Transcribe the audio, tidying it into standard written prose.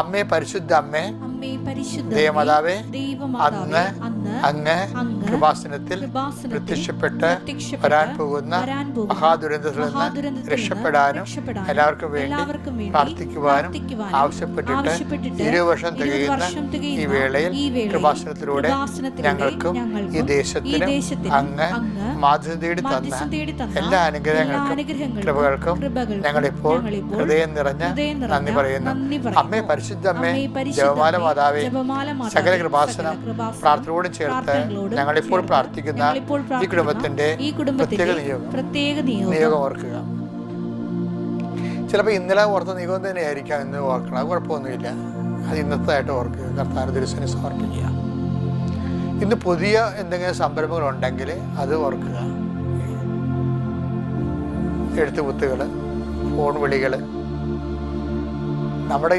അമ്മേ പരിശുദ്ധ അമ്മേ ദേവമാതാവേ, അന്ന് അങ്ങ് കൃപാസനത്തിൽ പ്രത്യക്ഷപ്പെട്ട് വരാൻ പോകുന്ന മഹാദുരന്തത്തിൽ നിന്ന് രക്ഷപ്പെടാനും എല്ലാവർക്കും വേണ്ടി പ്രാർത്ഥിക്കുവാനും ആവശ്യപ്പെട്ടിട്ട് 20 വർഷം തികയുന്ന ഈ വേളയിൽ കൃപാസനത്തിലൂടെ ഞങ്ങൾക്കും ഈ ദേശത്തിനും അങ്ങ് മാധ്യത തേടി തന്ന എല്ലാ അനുഗ്രഹങ്ങൾക്കും കൃപകൾക്കും ഞങ്ങളിപ്പോൾ ഹൃദയം നിറഞ്ഞ നന്ദി പറയുന്നു. അമ്മേ പരിശുദ്ധ അമ്മേ ജപമാല മാതാവേ, സകല കൃപാസനം പ്രാർത്ഥനയോടും ചേർത്ത് ഞങ്ങളിപ്പോൾ പ്രാർത്ഥിക്കുന്ന ഈ കുടുംബത്തിന്റെ പ്രത്യേക നിയോഗം ഓർക്കുക. ചിലപ്പോൾ ഇന്നലെ ഓർത്ത നിയോഗം തന്നെയായിരിക്കാം ഇന്ന് ഓർക്കണം. അത് കുഴപ്പമൊന്നുമില്ല. അത് ഇന്നത്തേതായിട്ട് ഓർക്കുക. കർത്താവിന്റെ തിരുസന്നിധിയിൽ സമർപ്പിക്കുക. ഇന്ന് പുതിയ എന്തെങ്കിലും സംരംഭങ്ങൾ ഉണ്ടെങ്കിൽ അത് ഓർക്കുക. എഴുത്തുകുത്തുകൾ, ഫോൺ വിളികൾ, നമ്മുടെ